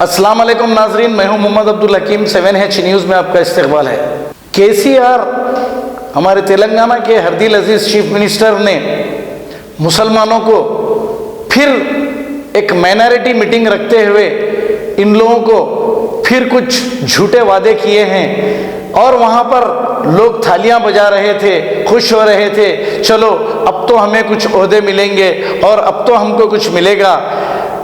अस्सलाम वालेकुम नाजरीन, मैं हूं मोहम्मद अब्दुल हकीम। 7H न्यूज़ में आपका इस्तकबाल है। KCR हमारे तेलंगाना के हरदील अजीज़ चीफ मिनिस्टर ने मुसलमानों को फिर एक माइनॉरिटी मीटिंग रखते हुए इन लोगों को फिर कुछ झूठे वादे किए हैं और वहाँ पर लोग थालियां बजा रहे थे, खुश हो रहे थे, चलो अब तो हमें कुछ ओहदे मिलेंगे और अब तो हमको कुछ मिलेगा।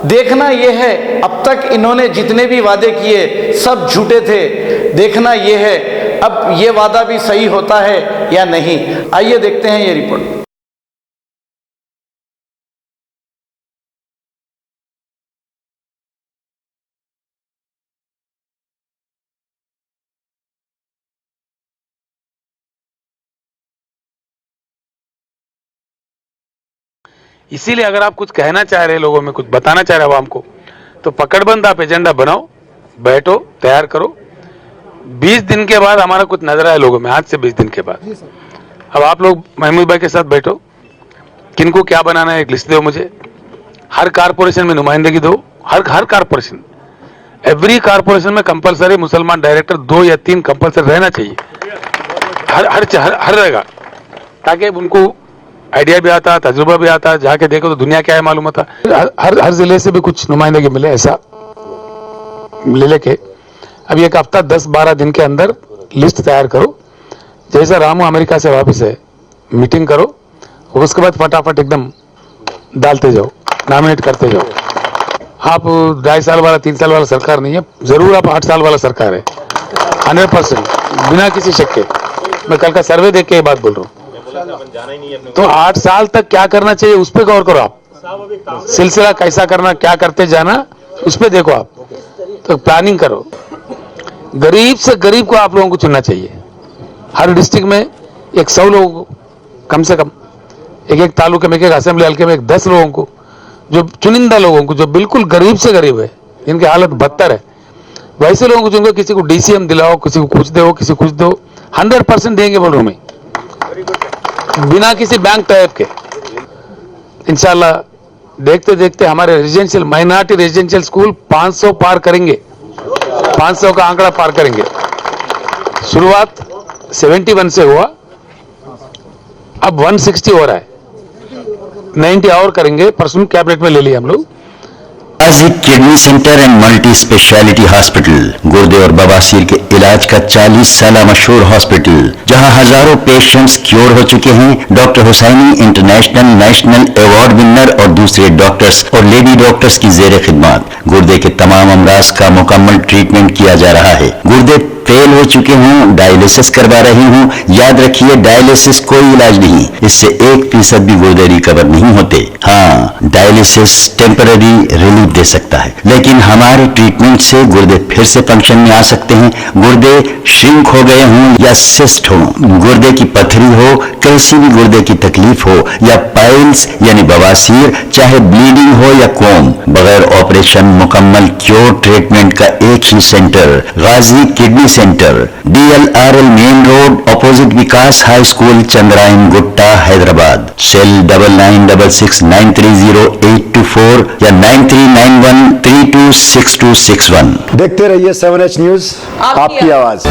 देखना यह है अब तक इन्होंने जितने भी वादे किए सब झूठे थे। देखना यह है अब ये वादा भी सही होता है या नहीं। आइए देखते हैं ये रिपोर्ट। इसीलिए अगर आप कुछ कहना चाह रहे लोगों में, कुछ बताना चाह रहे आवाम को, तो पकड़बंद आप एजेंडा बनाओ, बैठो, तैयार करो। 20 दिन के बाद हमारा कुछ नजर आए लोगों में, आज से 20 दिन के बाद। अब आप लोग महमूद भाई के साथ बैठो, किनको क्या बनाना है एक लिस्ट दो मुझे, हर कारपोरेशन में नुमाइंदगी दो, हर कारपोरेशन, एवरी कारपोरेशन में कंपलसरी मुसलमान डायरेक्टर 2 या 3 कंपलसरी रहना चाहिए, हर रहेगा, ताकि उनको आइडिया भी आता, तजुर्बा भी आता, जाके देखो तो दुनिया क्या है मालूम होता। हर जिले से भी कुछ नुमाइंदगी मिले, ऐसा ले लेके अब एक हफ्ता 10-12 दिन के अंदर लिस्ट तैयार करो। जैसा रामू अमेरिका से वापस है, मीटिंग करो, उसके बाद फटाफट एकदम डालते जाओ, नॉमिनेट करते जाओ। आप 2.5 साल वाला 3 साल वाला सरकार नहीं है, जरूर आप 8 साल वाला सरकार है, 100%, बिना किसी शक के। मैं कल का सर्वे देख के ये बात बोल रहा हूँ। तो 8 साल तक क्या करना चाहिए उस पर गौर करो आप, सिलसिला कैसा करना, क्या करते जाना, उस पर देखो आप, तो प्लानिंग करो। गरीब से गरीब को आप लोगों को चुनना चाहिए। हर डिस्ट्रिक्ट में 100 लोगों को कम से कम, एक तालुके में, एक असेंबली हल्के में 10 लोगों को, जो चुनिंदा लोगों को, जो बिल्कुल गरीब से गरीब है, जिनकी हालत बदतर है, वैसे लोगों को चुनको। किसी को DCM दिलाओ, किसी को कुछ दो, किसी को कुछ दो, 100% देंगे बोल रहा हूं मैं, बिना किसी बैंक टाइप के। इंशाल्लाह देखते देखते हमारे रेजिडेंशियल, माइनॉरिटी रेजिडेंशियल स्कूल 500 पार करेंगे, 500 का आंकड़ा पार करेंगे। शुरुआत 71 से हुआ, अब 160 हो रहा है, 90 और करेंगे, परसों कैबिनेट में ले लिया हम लोग। Ghazi kidney centre and multi speciality hospital, गुर्दे और बवासीर के इलाज का 40 साल मशहूर हॉस्पिटल, जहां हजारों पेशेंट्स क्योर हो चुके हैं। Doctor Husaini international, national award winner और दूसरे डॉक्टर्स और लेडी डॉक्टर्स की जेर खिदमत गुर्दे के तमाम अमराज का मुकम्मल ट्रीटमेंट किया जा रहा है। गुर्दे फेल हो चुके हों, डायलिसिस करवा रही हूं, याद रखिए डायलिसिस कोई इलाज नहीं, इससे 1% भी गुर्दे रिकवर नहीं होते। हाँ, डायलिसिस टेम्पररी रिलीफ दे सकता है, लेकिन हमारे ट्रीटमेंट से गुर्दे फिर से फंक्शन में आ सकते हैं। गुर्दे श्रिंक हो गए हों या सिस्ट हो, गुर्दे की पथरी हो, कैसी भी गुर्दे की तकलीफ हो, या पाइल्स यानी बवासीर, चाहे ब्लीडिंग हो या कोम, बगैर ऑपरेशन मुकम्मल क्योर ट्रीटमेंट का एक ही centre, Ghazi kidney centre, DLRL main road, opposite Vikas high school, Chandrayan Gutta, Hyderabad. Cell 9966930824 या 9391326261। देखते रहिए 7H न्यूज, आपकी आवाज।